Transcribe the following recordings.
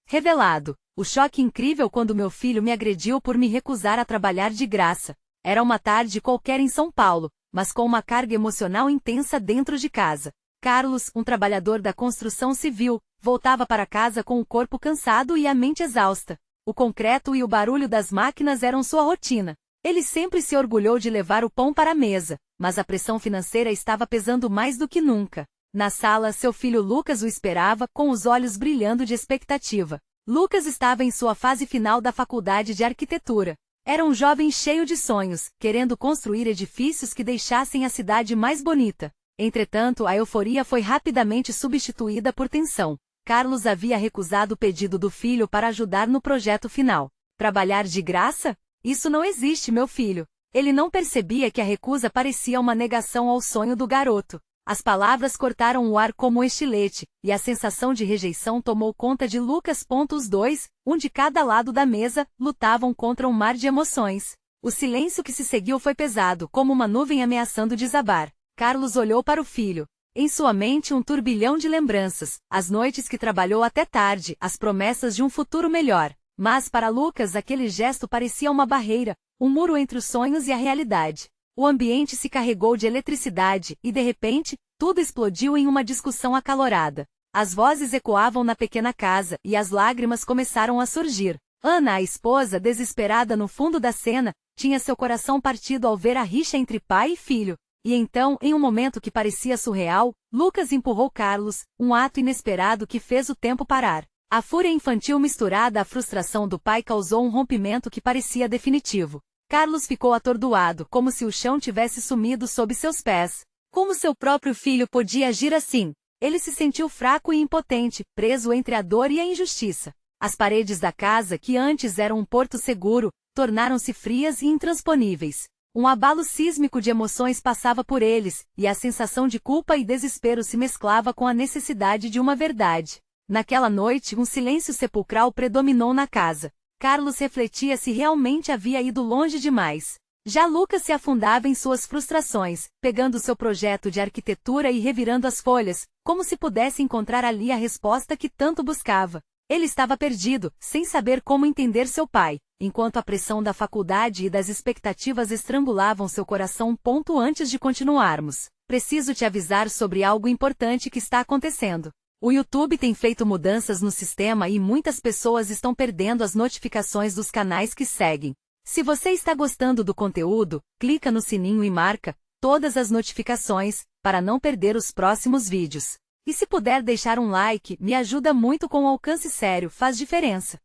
Revelado. O choque incrível quando meu filho me agrediu por me recusar a trabalhar de graça. Era uma tarde qualquer em São Paulo, mas com uma carga emocional intensa dentro de casa. Carlos, um trabalhador da construção civil, voltava para casa com o corpo cansado e a mente exausta. O concreto e o barulho das máquinas eram sua rotina. Ele sempre se orgulhou de levar o pão para a mesa, mas a pressão financeira estava pesando mais do que nunca. Na sala, seu filho Lucas o esperava, com os olhos brilhando de expectativa. Lucas estava em sua fase final da faculdade de arquitetura. Era um jovem cheio de sonhos, querendo construir edifícios que deixassem a cidade mais bonita. Entretanto, a euforia foi rapidamente substituída por tensão. Carlos havia recusado o pedido do filho para ajudar no projeto final. Trabalhar de graça? Isso não existe, meu filho. Ele não percebia que a recusa parecia uma negação ao sonho do garoto. As palavras cortaram o ar como um estilete, e a sensação de rejeição tomou conta de Lucas. Os dois, um de cada lado da mesa, lutavam contra um mar de emoções. O silêncio que se seguiu foi pesado, como uma nuvem ameaçando desabar. Carlos olhou para o filho. Em sua mente um turbilhão de lembranças, as noites que trabalhou até tarde, as promessas de um futuro melhor. Mas para Lucas aquele gesto parecia uma barreira, um muro entre os sonhos e a realidade. O ambiente se carregou de eletricidade e, de repente, tudo explodiu em uma discussão acalorada. As vozes ecoavam na pequena casa e as lágrimas começaram a surgir. Ana, a esposa, desesperada no fundo da cena, tinha seu coração partido ao ver a rixa entre pai e filho. E então, em um momento que parecia surreal, Lucas empurrou Carlos, um ato inesperado que fez o tempo parar. A fúria infantil misturada à frustração do pai causou um rompimento que parecia definitivo. Carlos ficou atordoado, como se o chão tivesse sumido sob seus pés. Como seu próprio filho podia agir assim? Ele se sentiu fraco e impotente, preso entre a dor e a injustiça. As paredes da casa, que antes eram um porto seguro, tornaram-se frias e intransponíveis. Um abalo sísmico de emoções passava por eles, e a sensação de culpa e desespero se mesclava com a necessidade de uma verdade. Naquela noite, um silêncio sepulcral predominou na casa. Carlos refletia se realmente havia ido longe demais. Já Lucas se afundava em suas frustrações, pegando seu projeto de arquitetura e revirando as folhas, como se pudesse encontrar ali a resposta que tanto buscava. Ele estava perdido, sem saber como entender seu pai, enquanto a pressão da faculdade e das expectativas estrangulavam seu coração. Antes de continuarmos, preciso te avisar sobre algo importante que está acontecendo. O YouTube tem feito mudanças no sistema e muitas pessoas estão perdendo as notificações dos canais que seguem. Se você está gostando do conteúdo, clica no sininho e marca todas as notificações, para não perder os próximos vídeos. E se puder deixar um like, me ajuda muito com o alcance, sério, faz diferença.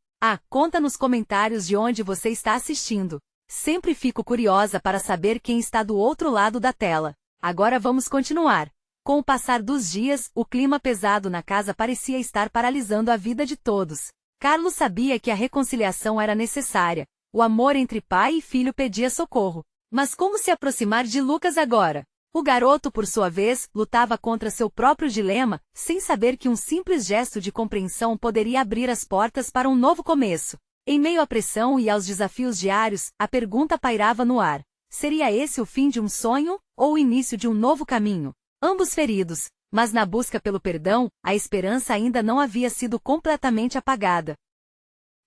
Conta nos comentários de onde você está assistindo. Sempre fico curiosa para saber quem está do outro lado da tela. Agora vamos continuar. Com o passar dos dias, o clima pesado na casa parecia estar paralisando a vida de todos. Carlos sabia que a reconciliação era necessária. O amor entre pai e filho pedia socorro. Mas como se aproximar de Lucas agora? O garoto, por sua vez, lutava contra seu próprio dilema, sem saber que um simples gesto de compreensão poderia abrir as portas para um novo começo. Em meio à pressão e aos desafios diários, a pergunta pairava no ar. Seria esse o fim de um sonho, ou o início de um novo caminho? Ambos feridos, mas na busca pelo perdão, a esperança ainda não havia sido completamente apagada.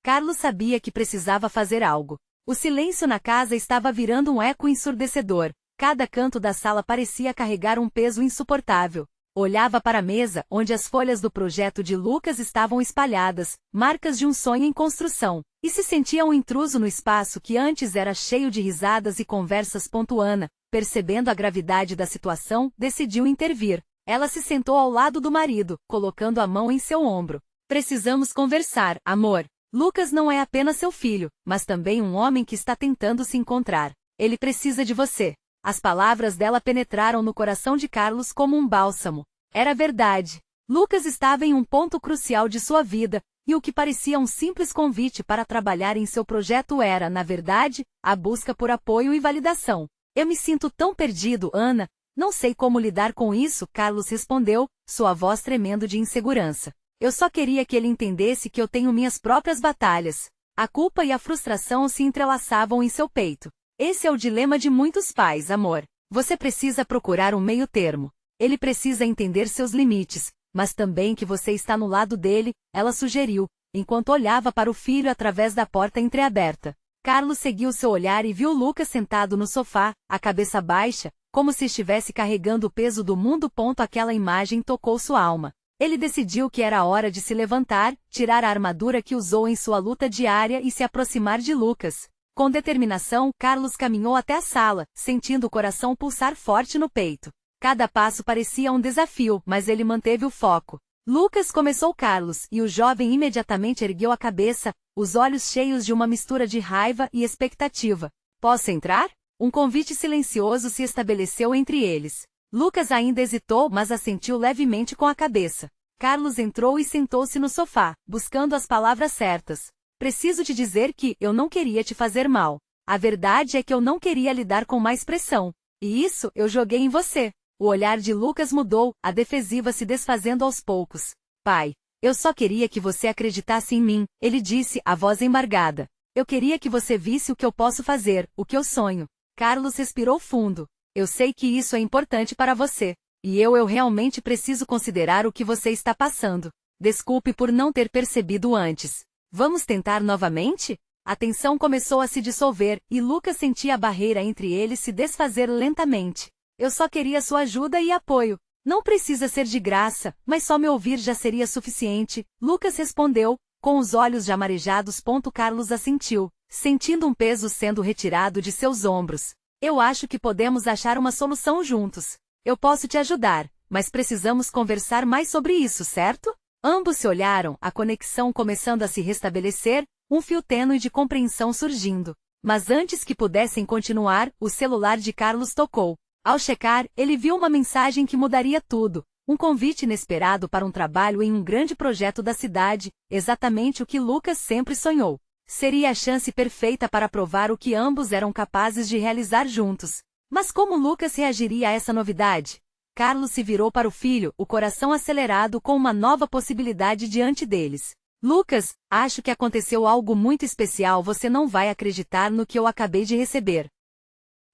Carlos sabia que precisava fazer algo. O silêncio na casa estava virando um eco ensurdecedor. Cada canto da sala parecia carregar um peso insuportável. Olhava para a mesa, onde as folhas do projeto de Lucas estavam espalhadas, marcas de um sonho em construção, e se sentia um intruso no espaço que antes era cheio de risadas e conversas. Ana, percebendo a gravidade da situação, decidiu intervir. Ela se sentou ao lado do marido, colocando a mão em seu ombro. Precisamos conversar, amor. Lucas não é apenas seu filho, mas também um homem que está tentando se encontrar. Ele precisa de você. As palavras dela penetraram no coração de Carlos como um bálsamo. Era verdade. Lucas estava em um ponto crucial de sua vida, e o que parecia um simples convite para trabalhar em seu projeto era, na verdade, a busca por apoio e validação. Eu me sinto tão perdido, Ana. Não sei como lidar com isso, Carlos respondeu, sua voz tremendo de insegurança. Eu só queria que ele entendesse que eu tenho minhas próprias batalhas. A culpa e a frustração se entrelaçavam em seu peito. Esse é o dilema de muitos pais, amor. Você precisa procurar um meio termo. Ele precisa entender seus limites, mas também que você está no lado dele, ela sugeriu, enquanto olhava para o filho através da porta entreaberta. Carlos seguiu seu olhar e viu Lucas sentado no sofá, a cabeça baixa, como se estivesse carregando o peso do mundo. Aquela imagem tocou sua alma. Ele decidiu que era hora de se levantar, tirar a armadura que usou em sua luta diária e se aproximar de Lucas. Com determinação, Carlos caminhou até a sala, sentindo o coração pulsar forte no peito. Cada passo parecia um desafio, mas ele manteve o foco. Lucas começou Carlos, e o jovem imediatamente ergueu a cabeça, os olhos cheios de uma mistura de raiva e expectativa. Posso entrar? Um convite silencioso se estabeleceu entre eles. Lucas ainda hesitou, mas assentiu levemente com a cabeça. Carlos entrou e sentou-se no sofá, buscando as palavras certas. Preciso te dizer que eu não queria te fazer mal. A verdade é que eu não queria lidar com mais pressão. E isso eu joguei em você. O olhar de Lucas mudou, a defensiva se desfazendo aos poucos. Pai, eu só queria que você acreditasse em mim, ele disse, a voz embargada. Eu queria que você visse o que eu posso fazer, o que eu sonho. Carlos respirou fundo. Eu sei que isso é importante para você. E eu realmente preciso considerar o que você está passando. Desculpe por não ter percebido antes. Vamos tentar novamente? A tensão começou a se dissolver, e Lucas sentia a barreira entre eles se desfazer lentamente. Eu só queria sua ajuda e apoio. Não precisa ser de graça, mas só me ouvir já seria suficiente, Lucas respondeu, com os olhos já marejados. Carlos assentiu, sentindo um peso sendo retirado de seus ombros. Eu acho que podemos achar uma solução juntos. Eu posso te ajudar, mas precisamos conversar mais sobre isso, certo? Ambos se olharam, a conexão começando a se restabelecer, um fio tênue de compreensão surgindo. Mas antes que pudessem continuar, o celular de Carlos tocou. Ao checar, ele viu uma mensagem que mudaria tudo. Um convite inesperado para um trabalho em um grande projeto da cidade, exatamente o que Lucas sempre sonhou. Seria a chance perfeita para provar o que ambos eram capazes de realizar juntos. Mas como Lucas reagiria a essa novidade? Carlos se virou para o filho, o coração acelerado com uma nova possibilidade diante deles. Lucas, acho que aconteceu algo muito especial. Você não vai acreditar no que eu acabei de receber.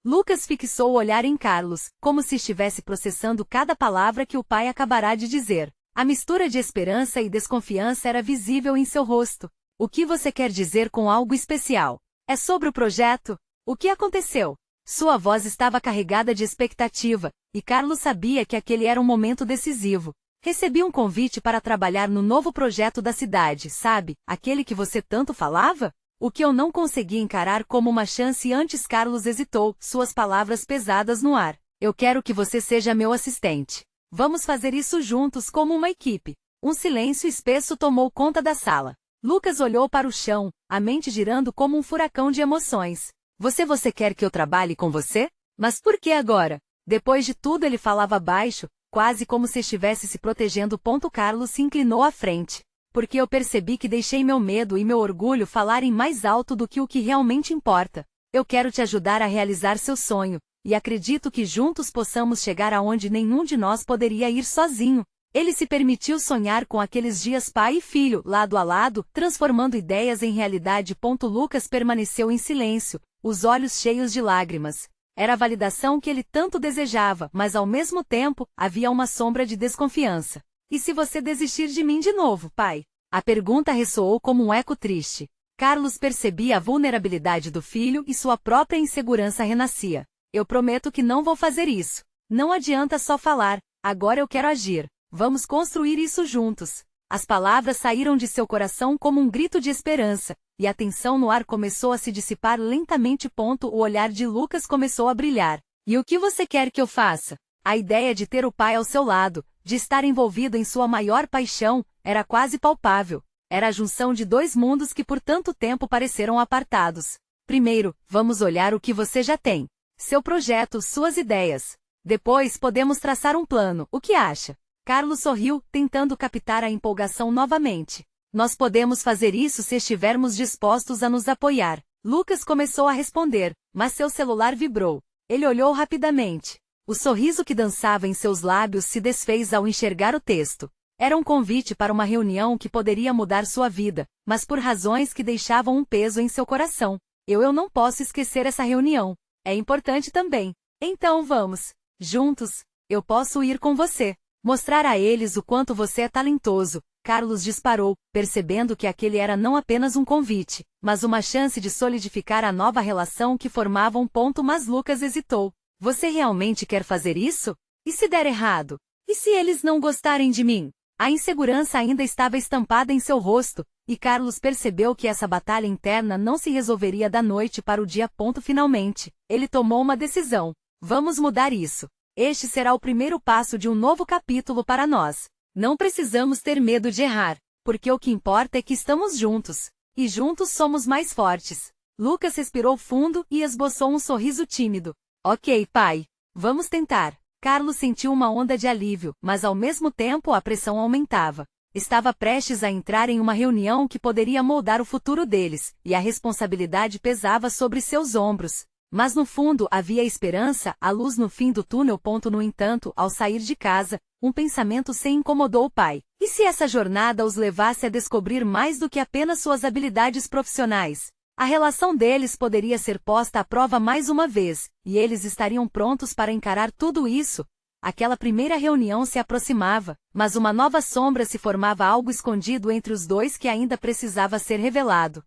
Lucas fixou o olhar em Carlos, como se estivesse processando cada palavra que o pai acabará de dizer. A mistura de esperança e desconfiança era visível em seu rosto. O que você quer dizer com algo especial? É sobre o projeto? O que aconteceu? Sua voz estava carregada de expectativa, e Carlos sabia que aquele era um momento decisivo. Recebi um convite para trabalhar no novo projeto da cidade, sabe? Aquele que você tanto falava? O que eu não conseguia encarar como uma chance antes. Carlos hesitou, suas palavras pesadas no ar. Eu quero que você seja meu assistente. Vamos fazer isso juntos como uma equipe. Um silêncio espesso tomou conta da sala. Lucas olhou para o chão, a mente girando como um furacão de emoções. Você quer que eu trabalhe com você? Mas por que agora? Depois de tudo ele falava baixo, quase como se estivesse se protegendo. Carlos se inclinou à frente. Porque eu percebi que deixei meu medo e meu orgulho falarem mais alto do que o que realmente importa. Eu quero te ajudar a realizar seu sonho, e acredito que juntos possamos chegar aonde nenhum de nós poderia ir sozinho. Ele se permitiu sonhar com aqueles dias pai e filho, lado a lado, transformando ideias em realidade. Lucas permaneceu em silêncio, os olhos cheios de lágrimas. Era a validação que ele tanto desejava, mas ao mesmo tempo, havia uma sombra de desconfiança. E se você desistir de mim de novo, pai? A pergunta ressoou como um eco triste. Carlos percebia a vulnerabilidade do filho e sua própria insegurança renascia. Eu prometo que não vou fazer isso. Não adianta só falar, agora eu quero agir. Vamos construir isso juntos. As palavras saíram de seu coração como um grito de esperança, e a tensão no ar começou a se dissipar lentamente. O olhar de Lucas começou a brilhar. E o que você quer que eu faça? A ideia de ter o pai ao seu lado, de estar envolvido em sua maior paixão, era quase palpável. Era a junção de dois mundos que por tanto tempo pareceram apartados. Primeiro, vamos olhar o que você já tem. Seu projeto, suas ideias. Depois podemos traçar um plano, o que acha? Carlos sorriu, tentando captar a empolgação novamente. Nós podemos fazer isso se estivermos dispostos a nos apoiar. Lucas começou a responder, mas seu celular vibrou. Ele olhou rapidamente. O sorriso que dançava em seus lábios se desfez ao enxergar o texto. Era um convite para uma reunião que poderia mudar sua vida, mas por razões que deixavam um peso em seu coração. Eu não posso esquecer essa reunião. É importante também. Então vamos. Juntos. Eu posso ir com você. Mostrar a eles o quanto você é talentoso, Carlos disparou, percebendo que aquele era não apenas um convite, mas uma chance de solidificar a nova relação que formavam. Mas Lucas hesitou. Você realmente quer fazer isso? E se der errado? E se eles não gostarem de mim? A insegurança ainda estava estampada em seu rosto, e Carlos percebeu que essa batalha interna não se resolveria da noite para o dia. Finalmente, ele tomou uma decisão. Vamos mudar isso. Este será o primeiro passo de um novo capítulo para nós. Não precisamos ter medo de errar, porque o que importa é que estamos juntos. E juntos somos mais fortes. Lucas respirou fundo e esboçou um sorriso tímido. Ok, pai. Vamos tentar. Carlos sentiu uma onda de alívio, mas ao mesmo tempo a pressão aumentava. Estava prestes a entrar em uma reunião que poderia moldar o futuro deles, e a responsabilidade pesava sobre seus ombros. Mas no fundo havia esperança, a luz no fim do túnel. No entanto, ao sair de casa, um pensamento se incomodou o pai. E se essa jornada os levasse a descobrir mais do que apenas suas habilidades profissionais? A relação deles poderia ser posta à prova mais uma vez, e eles estariam prontos para encarar tudo isso. Aquela primeira reunião se aproximava, mas uma nova sombra se formava, algo escondido entre os dois que ainda precisava ser revelado.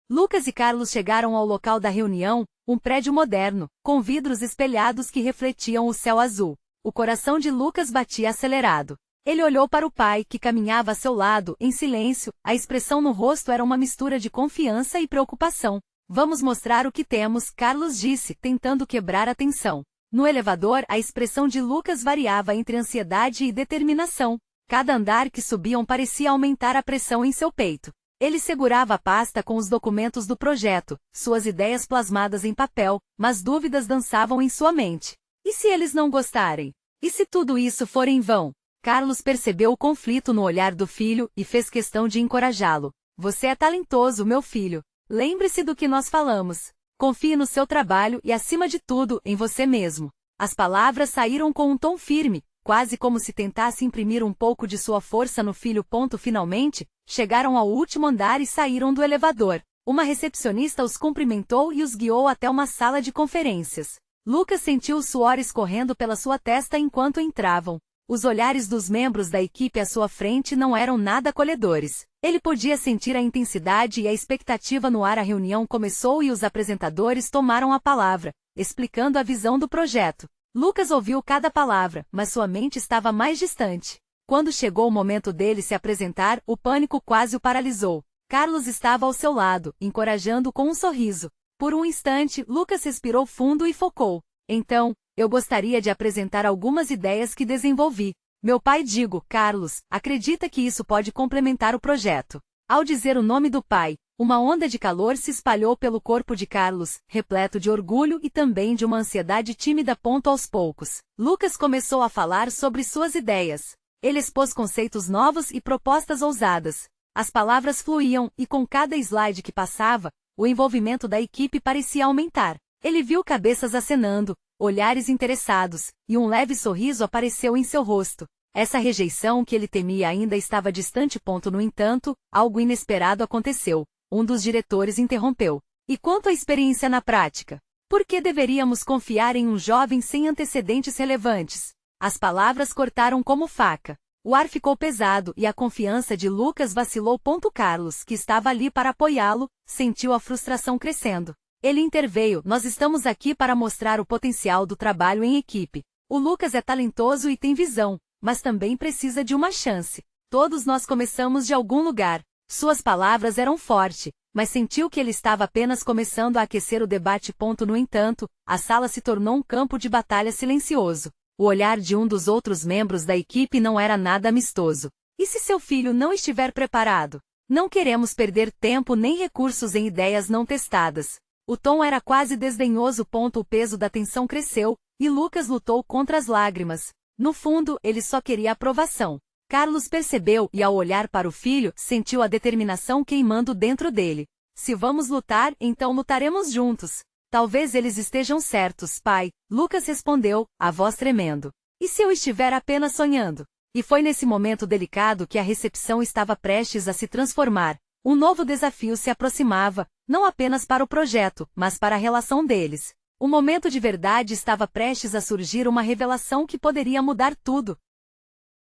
Lucas e Carlos chegaram ao local da reunião, um prédio moderno, com vidros espelhados que refletiam o céu azul. O coração de Lucas batia acelerado. Ele olhou para o pai, que caminhava a seu lado, em silêncio. A expressão no rosto era uma mistura de confiança e preocupação. Vamos mostrar o que temos, Carlos disse, tentando quebrar a tensão. No elevador, a expressão de Lucas variava entre ansiedade e determinação. Cada andar que subiam parecia aumentar a pressão em seu peito. Ele segurava a pasta com os documentos do projeto, suas ideias plasmadas em papel, mas dúvidas dançavam em sua mente. E se eles não gostarem? E se tudo isso for em vão? Carlos percebeu o conflito no olhar do filho e fez questão de encorajá-lo. Você é talentoso, meu filho. Lembre-se do que nós falamos. Confie no seu trabalho e, acima de tudo, em você mesmo. As palavras saíram com um tom firme, quase como se tentasse imprimir um pouco de sua força no filho. Finalmente, chegaram ao último andar e saíram do elevador. Uma recepcionista os cumprimentou e os guiou até uma sala de conferências. Lucas sentiu o suor escorrendo pela sua testa enquanto entravam. Os olhares dos membros da equipe à sua frente não eram nada acolhedores. Ele podia sentir a intensidade e a expectativa no ar. A reunião começou e os apresentadores tomaram a palavra, explicando a visão do projeto. Lucas ouviu cada palavra, mas sua mente estava mais distante. Quando chegou o momento dele se apresentar, o pânico quase o paralisou. Carlos estava ao seu lado, encorajando com um sorriso. Por um instante, Lucas respirou fundo e focou. Então, eu gostaria de apresentar algumas ideias que desenvolvi. Meu pai, Carlos, acredita que isso pode complementar o projeto. Ao dizer o nome do pai, uma onda de calor se espalhou pelo corpo de Carlos, repleto de orgulho e também de uma ansiedade tímida. Aos poucos, Lucas começou a falar sobre suas ideias. Ele expôs conceitos novos e propostas ousadas. As palavras fluíam, e com cada slide que passava, o envolvimento da equipe parecia aumentar. Ele viu cabeças acenando, olhares interessados, e um leve sorriso apareceu em seu rosto. Essa rejeição que ele temia ainda estava distante. No entanto, algo inesperado aconteceu. Um dos diretores interrompeu. E quanto à experiência na prática? Por que deveríamos confiar em um jovem sem antecedentes relevantes? As palavras cortaram como faca. O ar ficou pesado e a confiança de Lucas vacilou. Carlos, que estava ali para apoiá-lo, sentiu a frustração crescendo. Ele interveio. Nós estamos aqui para mostrar o potencial do trabalho em equipe. O Lucas é talentoso e tem visão, mas também precisa de uma chance. Todos nós começamos de algum lugar. Suas palavras eram fortes, mas sentiu que ele estava apenas começando a aquecer o debate. No entanto, a sala se tornou um campo de batalha silencioso. O olhar de um dos outros membros da equipe não era nada amistoso. E se seu filho não estiver preparado? Não queremos perder tempo nem recursos em ideias não testadas. O tom era quase desdenhoso. O peso da tensão cresceu, e Lucas lutou contra as lágrimas. No fundo, ele só queria aprovação. Carlos percebeu e, ao olhar para o filho, sentiu a determinação queimando dentro dele. Se vamos lutar, então lutaremos juntos. Talvez eles estejam certos, pai, Lucas respondeu, a voz tremendo. E se eu estiver apenas sonhando? E foi nesse momento delicado que a recepção estava prestes a se transformar. Um novo desafio se aproximava, não apenas para o projeto, mas para a relação deles. O momento de verdade estava prestes a surgir, uma revelação que poderia mudar tudo.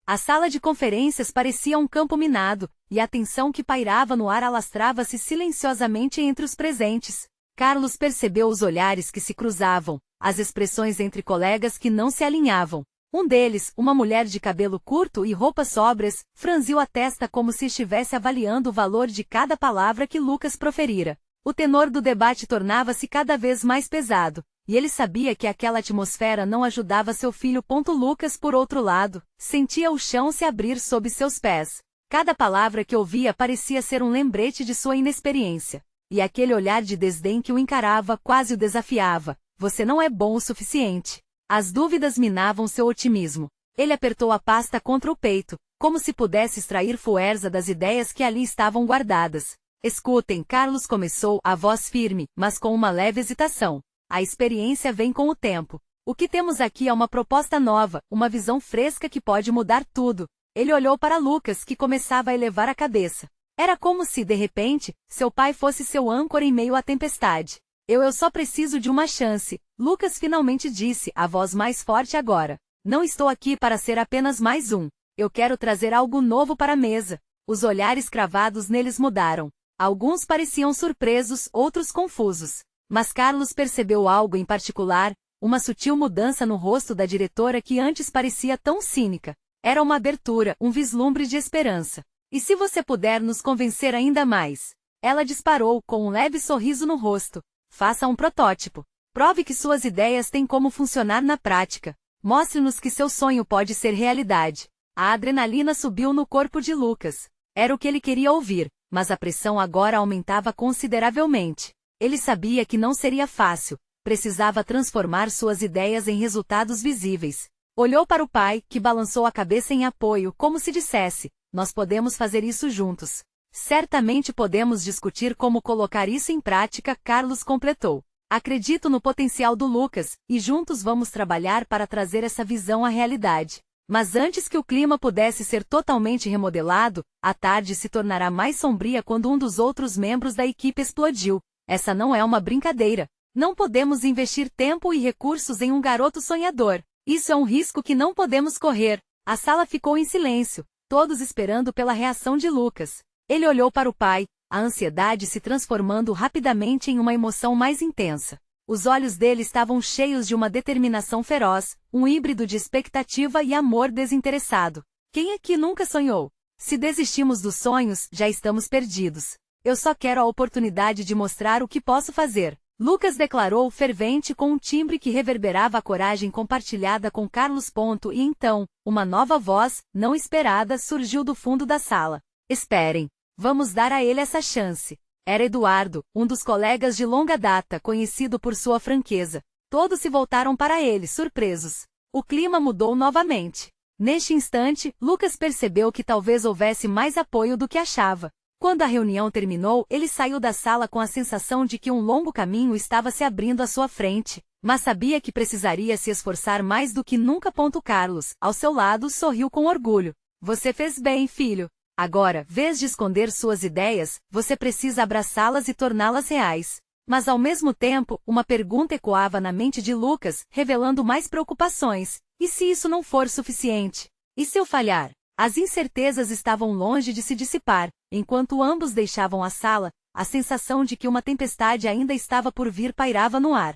A sala de conferências parecia um campo minado, e a tensão que pairava no ar alastrava-se silenciosamente entre os presentes. Carlos percebeu os olhares que se cruzavam, as expressões entre colegas que não se alinhavam. Um deles, uma mulher de cabelo curto e roupas sóbrias, franziu a testa como se estivesse avaliando o valor de cada palavra que Lucas proferira. O tenor do debate tornava-se cada vez mais pesado, e ele sabia que aquela atmosfera não ajudava seu filho. Lucas, por outro lado, sentia o chão se abrir sob seus pés. Cada palavra que ouvia parecia ser um lembrete de sua inexperiência. E aquele olhar de desdém que o encarava quase o desafiava. Você não é bom o suficiente. As dúvidas minavam seu otimismo. Ele apertou a pasta contra o peito, como se pudesse extrair fuerza das ideias que ali estavam guardadas. Escutem, Carlos começou, a voz firme, mas com uma leve hesitação. A experiência vem com o tempo. O que temos aqui é uma proposta nova, uma visão fresca que pode mudar tudo. Ele olhou para Lucas, que começava a elevar a cabeça. Era como se, de repente, seu pai fosse seu âncora em meio à tempestade. Eu só preciso de uma chance, Lucas finalmente disse, a voz mais forte agora. Não estou aqui para ser apenas mais um. Eu quero trazer algo novo para a mesa. Os olhares cravados neles mudaram. Alguns pareciam surpresos, outros confusos. Mas Carlos percebeu algo em particular, uma sutil mudança no rosto da diretora que antes parecia tão cínica. Era uma abertura, um vislumbre de esperança. E se você puder nos convencer ainda mais? Ela disparou, com um leve sorriso no rosto. Faça um protótipo. Prove que suas ideias têm como funcionar na prática. Mostre-nos que seu sonho pode ser realidade. A adrenalina subiu no corpo de Lucas. Era o que ele queria ouvir, mas a pressão agora aumentava consideravelmente. Ele sabia que não seria fácil. Precisava transformar suas ideias em resultados visíveis. Olhou para o pai, que balançou a cabeça em apoio, como se dissesse: nós podemos fazer isso juntos. Certamente podemos discutir como colocar isso em prática, Carlos completou. Acredito no potencial do Lucas, e juntos vamos trabalhar para trazer essa visão à realidade. Mas antes que o clima pudesse ser totalmente remodelado, a tarde se tornará mais sombria quando um dos outros membros da equipe explodiu. Essa não é uma brincadeira. Não podemos investir tempo e recursos em um garoto sonhador. Isso é um risco que não podemos correr. A sala ficou em silêncio, todos esperando pela reação de Lucas. Ele olhou para o pai, a ansiedade se transformando rapidamente em uma emoção mais intensa. Os olhos dele estavam cheios de uma determinação feroz, um híbrido de expectativa e amor desinteressado. Quem aqui nunca sonhou? Se desistimos dos sonhos, já estamos perdidos. Eu só quero a oportunidade de mostrar o que posso fazer. Lucas declarou fervente com um timbre que reverberava a coragem compartilhada com Carlos. E então, uma nova voz, não esperada, surgiu do fundo da sala. Esperem. Vamos dar a ele essa chance. Era Eduardo, um dos colegas de longa data, conhecido por sua franqueza. Todos se voltaram para ele, surpresos. O clima mudou novamente. Neste instante, Lucas percebeu que talvez houvesse mais apoio do que achava. Quando a reunião terminou, ele saiu da sala com a sensação de que um longo caminho estava se abrindo à sua frente, mas sabia que precisaria se esforçar mais do que nunca. Carlos, ao seu lado, sorriu com orgulho. Você fez bem, filho. Agora, vez de esconder suas ideias, você precisa abraçá-las e torná-las reais. Mas ao mesmo tempo, uma pergunta ecoava na mente de Lucas, revelando mais preocupações. E se isso não for suficiente? E se eu falhar? As incertezas estavam longe de se dissipar. Enquanto ambos deixavam a sala, a sensação de que uma tempestade ainda estava por vir pairava no ar.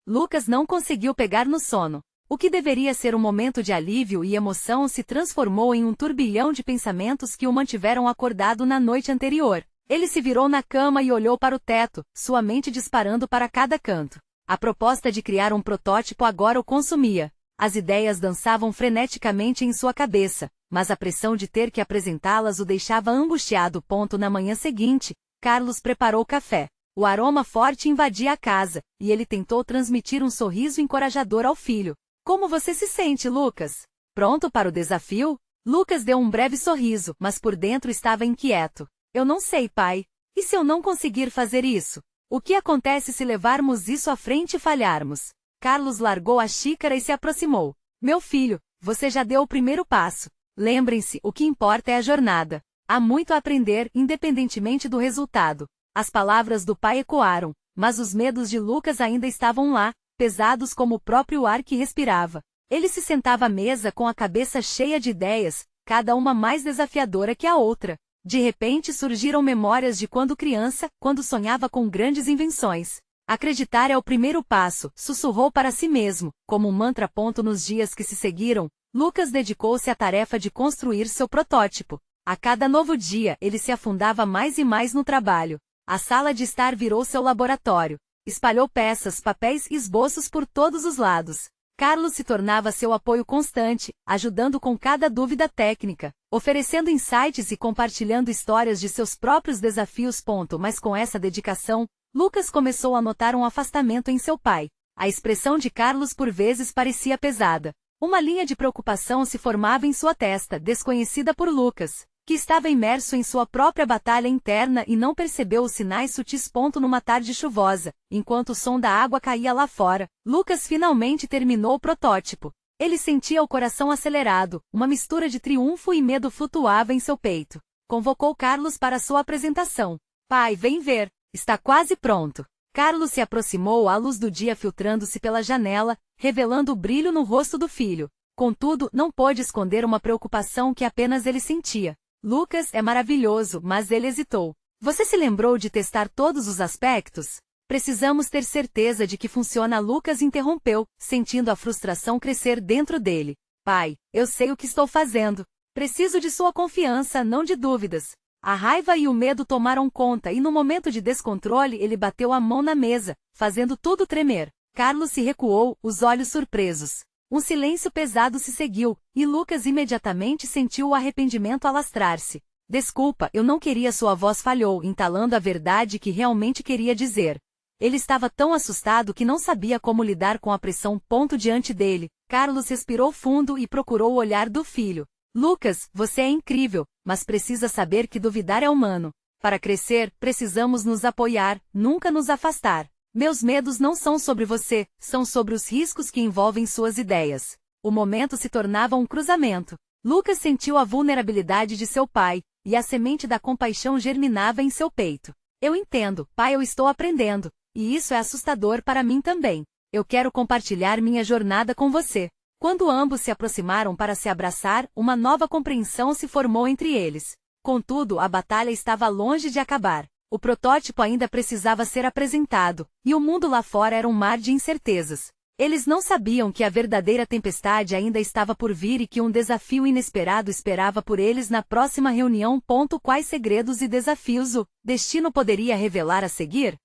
Lucas não conseguiu pegar no sono. O que deveria ser um momento de alívio e emoção se transformou em um turbilhão de pensamentos que o mantiveram acordado na noite anterior. Ele se virou na cama e olhou para o teto, sua mente disparando para cada canto. A proposta de criar um protótipo agora o consumia. As ideias dançavam freneticamente em sua cabeça, mas a pressão de ter que apresentá-las o deixava angustiado. Na manhã seguinte, Carlos preparou café. O aroma forte invadia a casa, e ele tentou transmitir um sorriso encorajador ao filho. Como você se sente, Lucas? Pronto para o desafio? Lucas deu um breve sorriso, mas por dentro estava inquieto. Eu não sei, pai. E se eu não conseguir fazer isso? O que acontece se levarmos isso à frente e falharmos? Carlos largou a xícara e se aproximou. Meu filho, você já deu o primeiro passo. Lembrem-se, o que importa é a jornada. Há muito a aprender, independentemente do resultado. As palavras do pai ecoaram, mas os medos de Lucas ainda estavam lá, pesados como o próprio ar que respirava. Ele se sentava à mesa com a cabeça cheia de ideias, cada uma mais desafiadora que a outra. De repente surgiram memórias de quando criança, quando sonhava com grandes invenções. Acreditar é o primeiro passo, sussurrou para si mesmo, como um mantra. Nos dias que se seguiram, Lucas dedicou-se à tarefa de construir seu protótipo. A cada novo dia, ele se afundava mais e mais no trabalho. A sala de estar virou seu laboratório. Espalhou peças, papéis e esboços por todos os lados. Carlos se tornava seu apoio constante, ajudando com cada dúvida técnica, oferecendo insights e compartilhando histórias de seus próprios desafios. Mas com essa dedicação, Lucas começou a notar um afastamento em seu pai. A expressão de Carlos por vezes parecia pesada. Uma linha de preocupação se formava em sua testa, desconhecida por Lucas, que estava imerso em sua própria batalha interna e não percebeu os sinais sutis. Numa tarde chuvosa, enquanto o som da água caía lá fora, Lucas finalmente terminou o protótipo. Ele sentia o coração acelerado, uma mistura de triunfo e medo flutuava em seu peito. Convocou Carlos para sua apresentação. Pai, vem ver, está quase pronto. Carlos se aproximou, a luz do dia filtrando-se pela janela, revelando o brilho no rosto do filho. Contudo, não pôde esconder uma preocupação que apenas ele sentia. Lucas, é maravilhoso, mas ele hesitou. Você se lembrou de testar todos os aspectos? Precisamos ter certeza de que funciona. Lucas interrompeu, sentindo a frustração crescer dentro dele. Pai, eu sei o que estou fazendo. Preciso de sua confiança, não de dúvidas. A raiva e o medo tomaram conta e no momento de descontrole ele bateu a mão na mesa, fazendo tudo tremer. Carlos se recuou, os olhos surpresos. Um silêncio pesado se seguiu, e Lucas imediatamente sentiu o arrependimento alastrar-se. Desculpa, eu não queria. Sua voz falhou, entalando a verdade que realmente queria dizer. Ele estava tão assustado que não sabia como lidar com a pressão. Diante dele, Carlos respirou fundo e procurou o olhar do filho. Lucas, você é incrível, mas precisa saber que duvidar é humano. Para crescer, precisamos nos apoiar, nunca nos afastar. Meus medos não são sobre você, são sobre os riscos que envolvem suas ideias. O momento se tornava um cruzamento. Lucas sentiu a vulnerabilidade de seu pai, e a semente da compaixão germinava em seu peito. Eu entendo, pai, eu estou aprendendo, e isso é assustador para mim também. Eu quero compartilhar minha jornada com você. Quando ambos se aproximaram para se abraçar, uma nova compreensão se formou entre eles. Contudo, a batalha estava longe de acabar. O protótipo ainda precisava ser apresentado, e o mundo lá fora era um mar de incertezas. Eles não sabiam que a verdadeira tempestade ainda estava por vir e que um desafio inesperado esperava por eles na próxima reunião. Quais segredos e desafios o destino poderia revelar a seguir?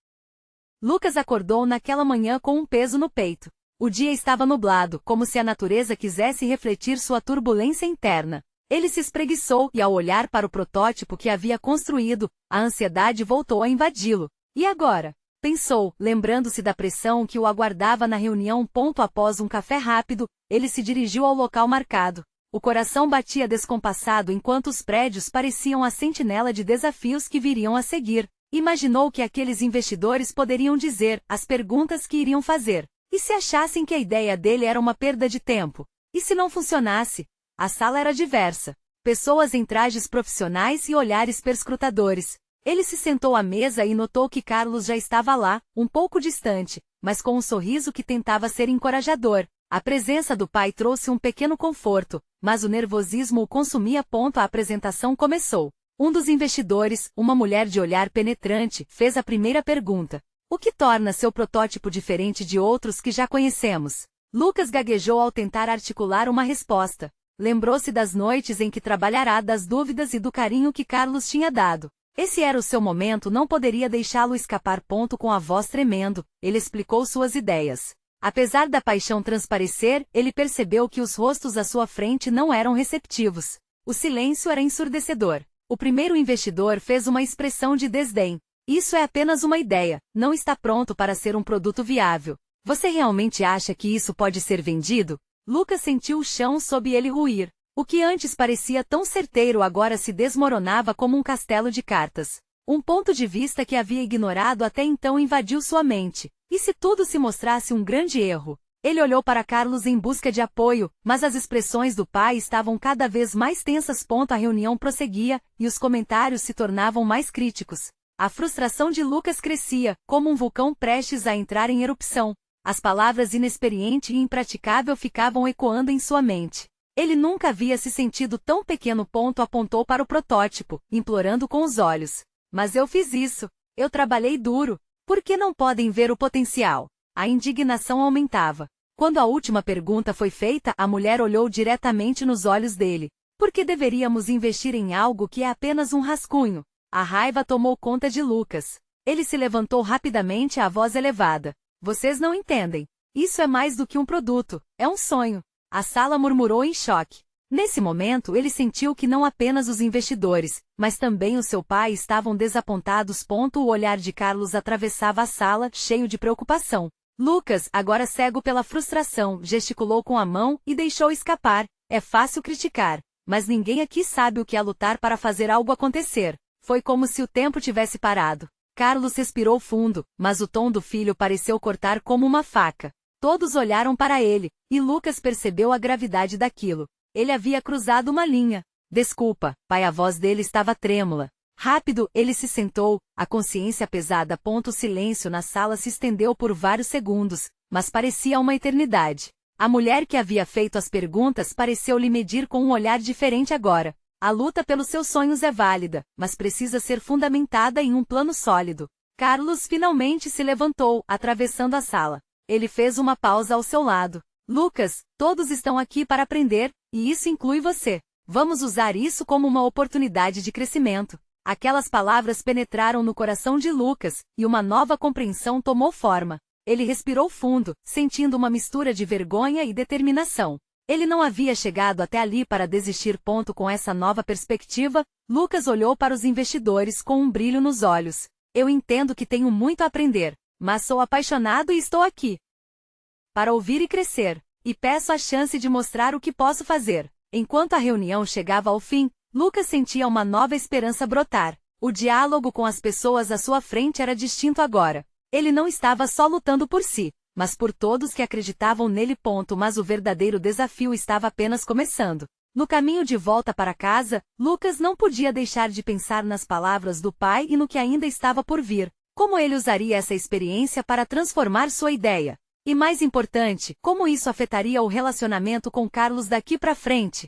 Lucas acordou naquela manhã com um peso no peito. O dia estava nublado, como se a natureza quisesse refletir sua turbulência interna. Ele se espreguiçou e, ao olhar para o protótipo que havia construído, a ansiedade voltou a invadi-lo. E agora? Pensou, lembrando-se da pressão que o aguardava na reunião. Após um café rápido, ele se dirigiu ao local marcado. O coração batia descompassado enquanto os prédios pareciam a sentinela de desafios que viriam a seguir. Imaginou o que aqueles investidores poderiam dizer, as perguntas que iriam fazer. E se achassem que a ideia dele era uma perda de tempo? E se não funcionasse? A sala era diversa. Pessoas em trajes profissionais e olhares perscrutadores. Ele se sentou à mesa e notou que Carlos já estava lá, um pouco distante, mas com um sorriso que tentava ser encorajador. A presença do pai trouxe um pequeno conforto, mas o nervosismo o consumia. A apresentação começou. Um dos investidores, uma mulher de olhar penetrante, fez a primeira pergunta. O que torna seu protótipo diferente de outros que já conhecemos? Lucas gaguejou ao tentar articular uma resposta. Lembrou-se das noites em que trabalhara, das dúvidas e do carinho que Carlos tinha dado. Esse era o seu momento, não poderia deixá-lo escapar. Com a voz tremendo, ele explicou suas ideias. Apesar da paixão transparecer, ele percebeu que os rostos à sua frente não eram receptivos. O silêncio era ensurdecedor. O primeiro investidor fez uma expressão de desdém. Isso é apenas uma ideia, não está pronto para ser um produto viável. Você realmente acha que isso pode ser vendido? Lucas sentiu o chão sob ele ruir. O que antes parecia tão certeiro agora se desmoronava como um castelo de cartas. Um ponto de vista que havia ignorado até então invadiu sua mente. E se tudo se mostrasse um grande erro? Ele olhou para Carlos em busca de apoio, mas as expressões do pai estavam cada vez mais tensas. A reunião prosseguia, e os comentários se tornavam mais críticos. A frustração de Lucas crescia, como um vulcão prestes a entrar em erupção. As palavras inexperiente e impraticável ficavam ecoando em sua mente. Ele nunca havia se sentido tão pequeno. Apontou para o protótipo, implorando com os olhos. Mas eu fiz isso. Eu trabalhei duro. Por que não podem ver o potencial? A indignação aumentava. Quando a última pergunta foi feita, a mulher olhou diretamente nos olhos dele. Por que deveríamos investir em algo que é apenas um rascunho? A raiva tomou conta de Lucas. Ele se levantou rapidamente, a voz elevada. Vocês não entendem. Isso é mais do que um produto, é um sonho. A sala murmurou em choque. Nesse momento ele sentiu que não apenas os investidores, mas também o seu pai estavam desapontados. O olhar de Carlos atravessava a sala, cheio de preocupação. Lucas, agora cego pela frustração, gesticulou com a mão e deixou escapar. É fácil criticar, mas ninguém aqui sabe o que é lutar para fazer algo acontecer. Foi como se o tempo tivesse parado. Carlos respirou fundo, mas o tom do filho pareceu cortar como uma faca. Todos olharam para ele, e Lucas percebeu a gravidade daquilo. Ele havia cruzado uma linha. Desculpa, pai, a voz dele estava trêmula. Rápido, ele se sentou, a consciência pesada. O silêncio na sala se estendeu por vários segundos, mas parecia uma eternidade. A mulher que havia feito as perguntas pareceu lhe medir com um olhar diferente agora. A luta pelos seus sonhos é válida, mas precisa ser fundamentada em um plano sólido. Carlos finalmente se levantou, atravessando a sala. Ele fez uma pausa ao seu lado. Lucas, todos estão aqui para aprender, e isso inclui você. Vamos usar isso como uma oportunidade de crescimento. Aquelas palavras penetraram no coração de Lucas, e uma nova compreensão tomou forma. Ele respirou fundo, sentindo uma mistura de vergonha e determinação. Ele não havia chegado até ali para desistir. Com essa nova perspectiva, Lucas olhou para os investidores com um brilho nos olhos. Eu entendo que tenho muito a aprender, mas sou apaixonado e estou aqui para ouvir e crescer, e peço a chance de mostrar o que posso fazer. Enquanto a reunião chegava ao fim, Lucas sentia uma nova esperança brotar. O diálogo com as pessoas à sua frente era distinto agora. Ele não estava só lutando por si, mas por todos que acreditavam nele. Mas o verdadeiro desafio estava apenas começando. No caminho de volta para casa, Lucas não podia deixar de pensar nas palavras do pai e no que ainda estava por vir. Como ele usaria essa experiência para transformar sua ideia? E mais importante, como isso afetaria o relacionamento com Carlos daqui para frente?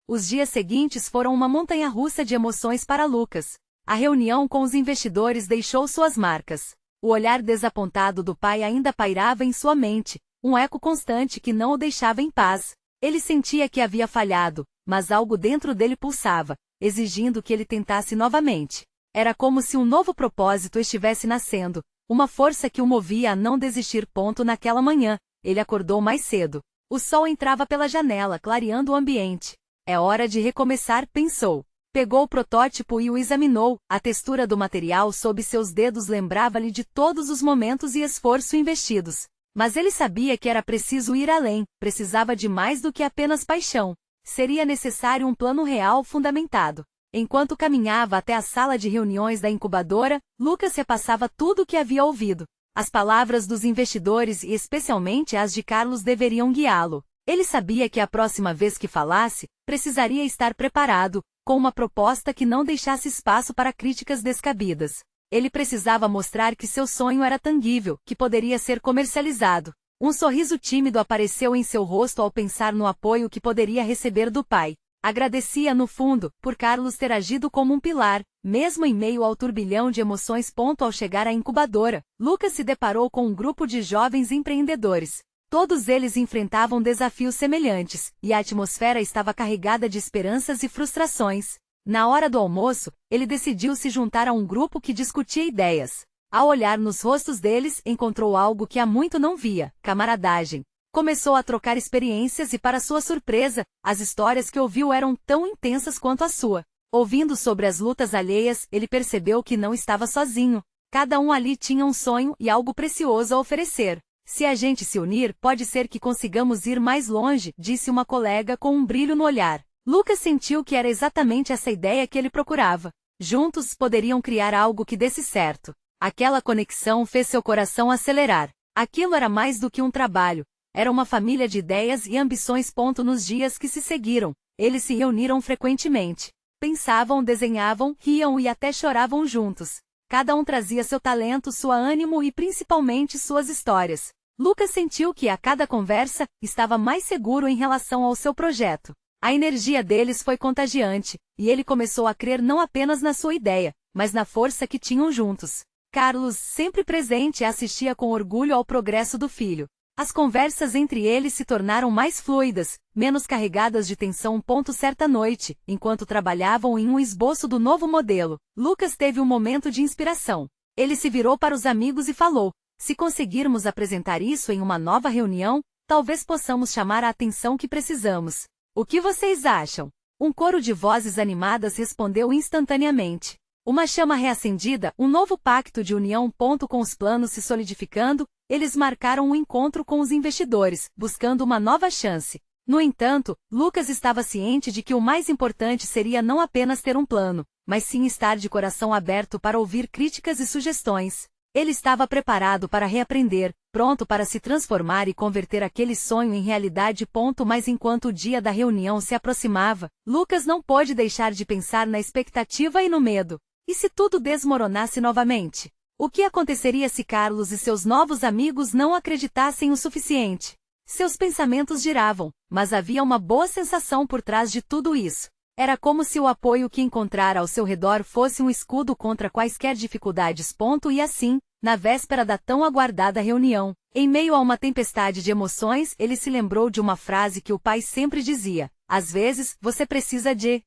Os dias seguintes foram uma montanha-russa de emoções para Lucas. A reunião com os investidores deixou suas marcas. O olhar desapontado do pai ainda pairava em sua mente, um eco constante que não o deixava em paz. Ele sentia que havia falhado, mas algo dentro dele pulsava, exigindo que ele tentasse novamente. Era como se um novo propósito estivesse nascendo, uma força que o movia a não desistir. Naquela manhã, ele acordou mais cedo. O sol entrava pela janela, clareando o ambiente. É hora de recomeçar, pensou. Pegou o protótipo e o examinou. A textura do material sob seus dedos lembrava-lhe de todos os momentos e esforço investidos. Mas ele sabia que era preciso ir além, precisava de mais do que apenas paixão. Seria necessário um plano real fundamentado. Enquanto caminhava até a sala de reuniões da incubadora, Lucas repassava tudo o que havia ouvido. As palavras dos investidores e especialmente as de Carlos deveriam guiá-lo. Ele sabia que a próxima vez que falasse, precisaria estar preparado, com uma proposta que não deixasse espaço para críticas descabidas. Ele precisava mostrar que seu sonho era tangível, que poderia ser comercializado. Um sorriso tímido apareceu em seu rosto ao pensar no apoio que poderia receber do pai. Agradecia no fundo, por Carlos ter agido como um pilar, mesmo em meio ao turbilhão de emoções. Ao chegar à incubadora, Lucas se deparou com um grupo de jovens empreendedores. Todos eles enfrentavam desafios semelhantes, e a atmosfera estava carregada de esperanças e frustrações. Na hora do almoço, ele decidiu se juntar a um grupo que discutia ideias. Ao olhar nos rostos deles, encontrou algo que há muito não via: camaradagem. Começou a trocar experiências e, para sua surpresa, as histórias que ouviu eram tão intensas quanto a sua. Ouvindo sobre as lutas alheias, ele percebeu que não estava sozinho. Cada um ali tinha um sonho e algo precioso a oferecer. Se a gente se unir, pode ser que consigamos ir mais longe, disse uma colega com um brilho no olhar. Lucas sentiu que era exatamente essa ideia que ele procurava. Juntos poderiam criar algo que desse certo. Aquela conexão fez seu coração acelerar. Aquilo era mais do que um trabalho. Era uma família de ideias e ambições. Nos dias que se seguiram, eles se reuniram frequentemente. Pensavam, desenhavam, riam e até choravam juntos. Cada um trazia seu talento, seu ânimo e principalmente suas histórias. Lucas sentiu que, a cada conversa, estava mais seguro em relação ao seu projeto. A energia deles foi contagiante, e ele começou a crer não apenas na sua ideia, mas na força que tinham juntos. Carlos, sempre presente, assistia com orgulho ao progresso do filho. As conversas entre eles se tornaram mais fluidas, menos carregadas de tensão. Certa noite, enquanto trabalhavam em um esboço do novo modelo, Lucas teve um momento de inspiração. Ele se virou para os amigos e falou: se conseguirmos apresentar isso em uma nova reunião, talvez possamos chamar a atenção que precisamos. O que vocês acham? Um coro de vozes animadas respondeu instantaneamente. Uma chama reacendida, um novo pacto de união. Com os planos se solidificando, eles marcaram um encontro com os investidores, buscando uma nova chance. No entanto, Lucas estava ciente de que o mais importante seria não apenas ter um plano, mas sim estar de coração aberto para ouvir críticas e sugestões. Ele estava preparado para reaprender, pronto para se transformar e converter aquele sonho em realidade. Mas enquanto o dia da reunião se aproximava, Lucas não pôde deixar de pensar na expectativa e no medo. E se tudo desmoronasse novamente? O que aconteceria se Carlos e seus novos amigos não acreditassem o suficiente? Seus pensamentos giravam, mas havia uma boa sensação por trás de tudo isso. Era como se o apoio que encontrara ao seu redor fosse um escudo contra quaisquer dificuldades. E assim, na véspera da tão aguardada reunião, em meio a uma tempestade de emoções, ele se lembrou de uma frase que o pai sempre dizia: às vezes, você precisa de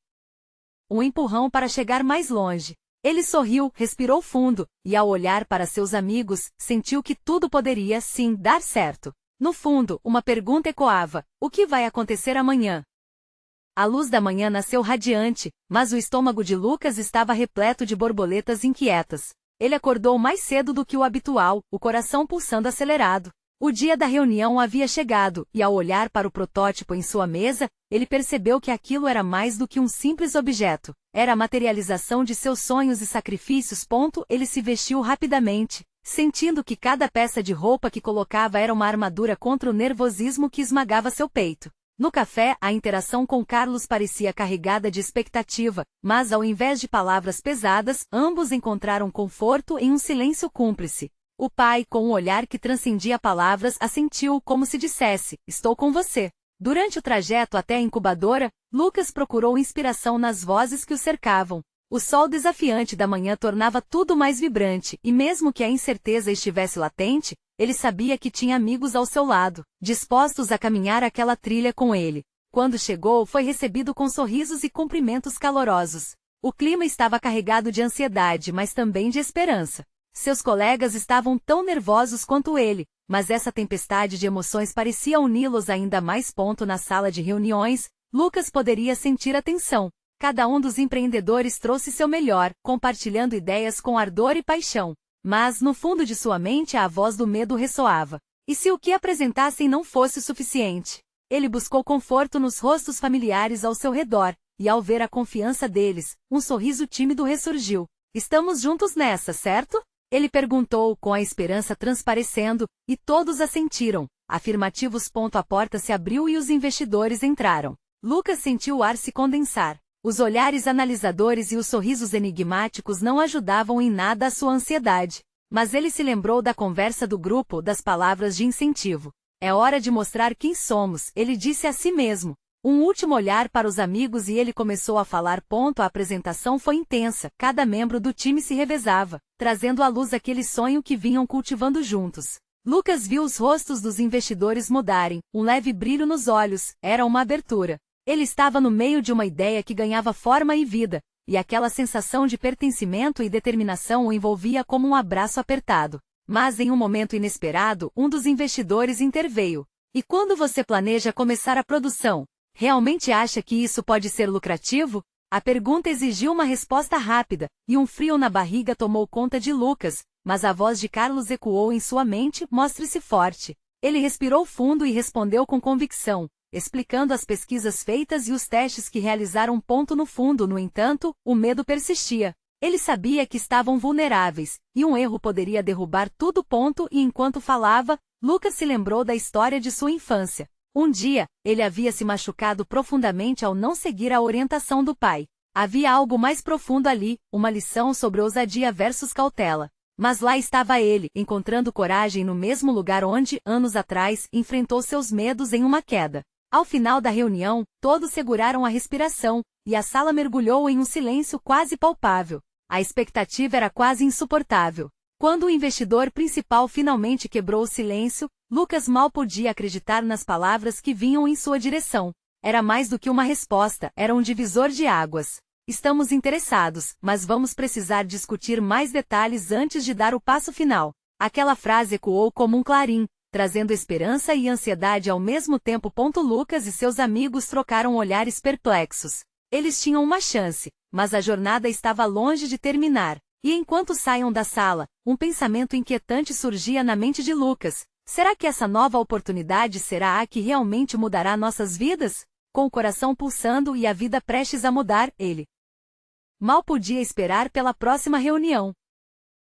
um empurrão para chegar mais longe. Ele sorriu, respirou fundo, e ao olhar para seus amigos, sentiu que tudo poderia, sim, dar certo. No fundo, uma pergunta ecoava: o que vai acontecer amanhã? A luz da manhã nasceu radiante, mas o estômago de Lucas estava repleto de borboletas inquietas. Ele acordou mais cedo do que o habitual, o coração pulsando acelerado. O dia da reunião havia chegado, e ao olhar para o protótipo em sua mesa, ele percebeu que aquilo era mais do que um simples objeto. Era a materialização de seus sonhos e sacrifícios. Ele se vestiu rapidamente, sentindo que cada peça de roupa que colocava era uma armadura contra o nervosismo que esmagava seu peito. No café, a interação com Carlos parecia carregada de expectativa, mas ao invés de palavras pesadas, ambos encontraram conforto em um silêncio cúmplice. O pai, com um olhar que transcendia palavras, assentiu como se dissesse: estou com você. Durante o trajeto até a incubadora, Lucas procurou inspiração nas vozes que o cercavam. O sol desafiante da manhã tornava tudo mais vibrante, e mesmo que a incerteza estivesse latente, ele sabia que tinha amigos ao seu lado, dispostos a caminhar aquela trilha com ele. Quando chegou, foi recebido com sorrisos e cumprimentos calorosos. O clima estava carregado de ansiedade, mas também de esperança. Seus colegas estavam tão nervosos quanto ele, mas essa tempestade de emoções parecia uni-los ainda mais. Na sala de reuniões, Lucas poderia sentir a tensão. Cada um dos empreendedores trouxe seu melhor, compartilhando ideias com ardor e paixão. Mas, no fundo de sua mente, a voz do medo ressoava. E se o que apresentassem não fosse o suficiente? Ele buscou conforto nos rostos familiares ao seu redor, e ao ver a confiança deles, um sorriso tímido ressurgiu. Estamos juntos nessa, certo? Ele perguntou, com a esperança transparecendo, e todos assentiram. Afirmativos. A porta se abriu e os investidores entraram. Lucas sentiu o ar se condensar. Os olhares analisadores e os sorrisos enigmáticos não ajudavam em nada a sua ansiedade. Mas ele se lembrou da conversa do grupo, das palavras de incentivo. É hora de mostrar quem somos, ele disse a si mesmo. Um último olhar para os amigos e ele começou a falar. A apresentação foi intensa, cada membro do time se revezava, trazendo à luz aquele sonho que vinham cultivando juntos. Lucas viu os rostos dos investidores mudarem, um leve brilho nos olhos, era uma abertura. Ele estava no meio de uma ideia que ganhava forma e vida, e aquela sensação de pertencimento e determinação o envolvia como um abraço apertado. Mas em um momento inesperado, um dos investidores interveio. E quando você planeja começar a produção, realmente acha que isso pode ser lucrativo? A pergunta exigiu uma resposta rápida, e um frio na barriga tomou conta de Lucas, mas a voz de Carlos ecoou em sua mente: mostre-se forte. Ele respirou fundo e respondeu com convicção, explicando as pesquisas feitas e os testes que realizaram. No fundo, no entanto, o medo persistia. Ele sabia que estavam vulneráveis, e um erro poderia derrubar tudo. E enquanto falava, Lucas se lembrou da história de sua infância. Um dia, ele havia se machucado profundamente ao não seguir a orientação do pai. Havia algo mais profundo ali, uma lição sobre ousadia versus cautela. Mas lá estava ele, encontrando coragem no mesmo lugar onde, anos atrás, enfrentou seus medos em uma queda. Ao final da reunião, todos seguraram a respiração, e a sala mergulhou em um silêncio quase palpável. A expectativa era quase insuportável. Quando o investidor principal finalmente quebrou o silêncio, Lucas mal podia acreditar nas palavras que vinham em sua direção. Era mais do que uma resposta, era um divisor de águas. Estamos interessados, mas vamos precisar discutir mais detalhes antes de dar o passo final. Aquela frase ecoou como um clarim, trazendo esperança e ansiedade ao mesmo tempo. Lucas e seus amigos trocaram olhares perplexos. Eles tinham uma chance, mas a jornada estava longe de terminar. E enquanto saíam da sala, um pensamento inquietante surgia na mente de Lucas. Será que essa nova oportunidade será a que realmente mudará nossas vidas? Com o coração pulsando e a vida prestes a mudar, ele mal podia esperar pela próxima reunião.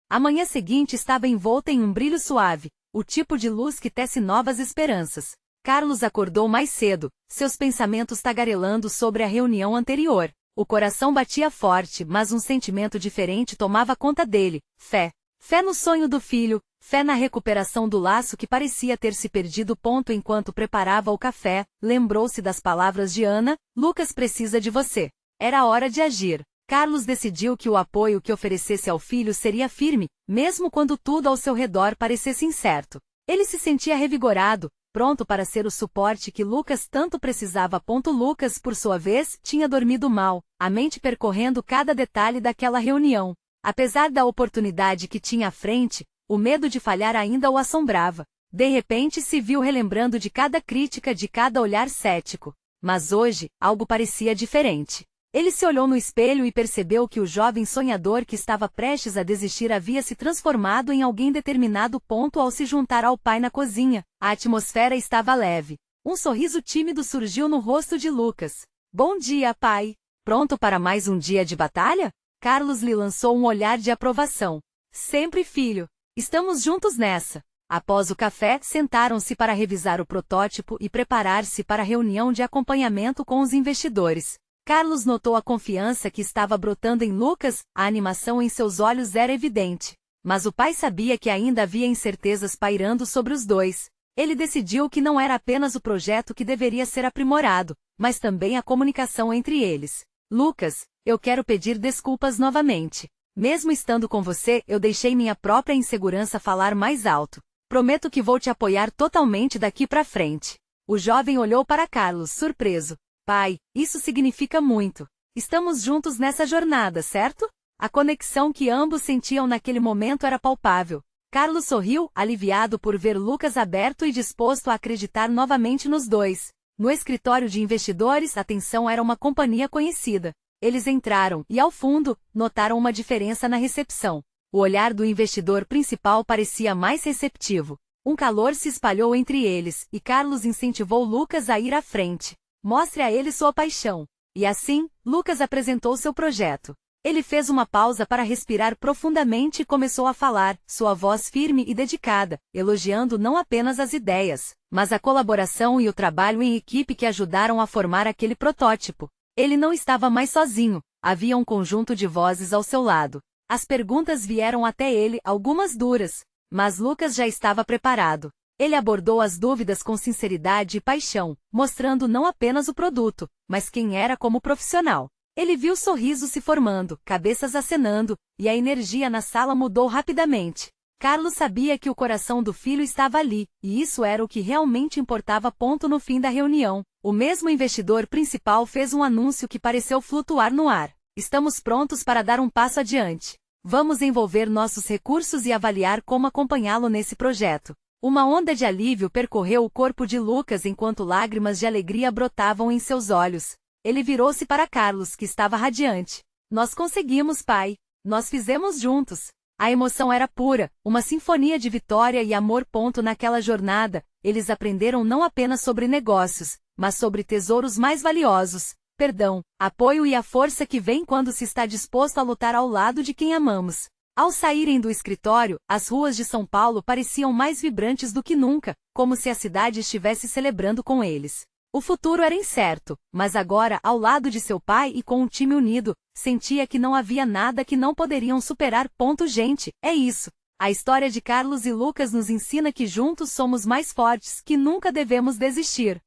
A manhã seguinte estava envolta em um brilho suave, o tipo de luz que tece novas esperanças. Carlos acordou mais cedo, seus pensamentos tagarelando sobre a reunião anterior. O coração batia forte, mas um sentimento diferente tomava conta dele: fé. Fé no sonho do filho, fé na recuperação do laço que parecia ter se perdido. Enquanto preparava o café, lembrou-se das palavras de Ana: Lucas precisa de você. Era hora de agir. Carlos decidiu que o apoio que oferecesse ao filho seria firme, mesmo quando tudo ao seu redor parecesse incerto. Ele se sentia revigorado, pronto para ser o suporte que Lucas tanto precisava. Lucas, por sua vez, tinha dormido mal, a mente percorrendo cada detalhe daquela reunião. Apesar da oportunidade que tinha à frente, o medo de falhar ainda o assombrava. De repente se viu relembrando de cada crítica, de cada olhar cético. Mas hoje, algo parecia diferente. Ele se olhou no espelho e percebeu que o jovem sonhador que estava prestes a desistir havia se transformado em alguém determinado. Ao se juntar ao pai na cozinha, a atmosfera estava leve. Um sorriso tímido surgiu no rosto de Lucas. Bom dia, pai. Pronto para mais um dia de batalha? Carlos lhe lançou um olhar de aprovação. Sempre, filho. Estamos juntos nessa. Após o café, sentaram-se para revisar o protótipo e preparar-se para a reunião de acompanhamento com os investidores. Carlos notou a confiança que estava brotando em Lucas, a animação em seus olhos era evidente. Mas o pai sabia que ainda havia incertezas pairando sobre os dois. Ele decidiu que não era apenas o projeto que deveria ser aprimorado, mas também a comunicação entre eles. Lucas, eu quero pedir desculpas novamente. Mesmo estando com você, eu deixei minha própria insegurança falar mais alto. Prometo que vou te apoiar totalmente daqui para frente. O jovem olhou para Carlos, surpreso. Pai, isso significa muito. Estamos juntos nessa jornada, certo? A conexão que ambos sentiam naquele momento era palpável. Carlos sorriu, aliviado por ver Lucas aberto e disposto a acreditar novamente nos dois. No escritório de investidores, a tensão era uma companhia conhecida. Eles entraram e, ao fundo, notaram uma diferença na recepção. O olhar do investidor principal parecia mais receptivo. Um calor se espalhou entre eles, e Carlos incentivou Lucas a ir à frente. Mostre a ele sua paixão. E assim, Lucas apresentou seu projeto. Ele fez uma pausa para respirar profundamente e começou a falar, sua voz firme e dedicada, elogiando não apenas as ideias, mas a colaboração e o trabalho em equipe que ajudaram a formar aquele protótipo. Ele não estava mais sozinho, havia um conjunto de vozes ao seu lado. As perguntas vieram até ele, algumas duras, mas Lucas já estava preparado. Ele abordou as dúvidas com sinceridade e paixão, mostrando não apenas o produto, mas quem era como profissional. Ele viu sorrisos se formando, cabeças acenando, e a energia na sala mudou rapidamente. Carlos sabia que o coração do filho estava ali, e isso era o que realmente importava. No fim da reunião, o mesmo investidor principal fez um anúncio que pareceu flutuar no ar. Estamos prontos para dar um passo adiante. Vamos envolver nossos recursos e avaliar como acompanhá-lo nesse projeto. Uma onda de alívio percorreu o corpo de Lucas enquanto lágrimas de alegria brotavam em seus olhos. Ele virou-se para Carlos, que estava radiante. Nós conseguimos, pai. Nós fizemos juntos. A emoção era pura, uma sinfonia de vitória e amor. Naquela jornada, eles aprenderam não apenas sobre negócios, mas sobre tesouros mais valiosos: perdão, apoio e a força que vem quando se está disposto a lutar ao lado de quem amamos. Ao saírem do escritório, as ruas de São Paulo pareciam mais vibrantes do que nunca, como se a cidade estivesse celebrando com eles. O futuro era incerto, mas agora, ao lado de seu pai e com um time unido, sentia que não havia nada que não poderiam superar. Gente, é isso. A história de Carlos e Lucas nos ensina que juntos somos mais fortes, que nunca devemos desistir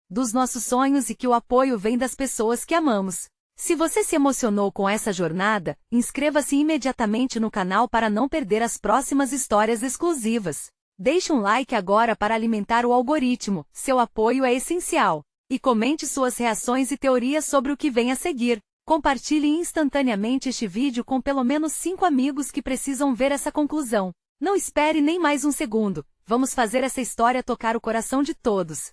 dos nossos sonhos e que o apoio vem das pessoas que amamos. Se você se emocionou com essa jornada, inscreva-se imediatamente no canal para não perder as próximas histórias exclusivas. Deixe um like agora para alimentar o algoritmo, seu apoio é essencial. E comente suas reações e teorias sobre o que vem a seguir. Compartilhe instantaneamente este vídeo com pelo menos 5 amigos que precisam ver essa conclusão. Não espere nem mais um segundo, vamos fazer essa história tocar o coração de todos.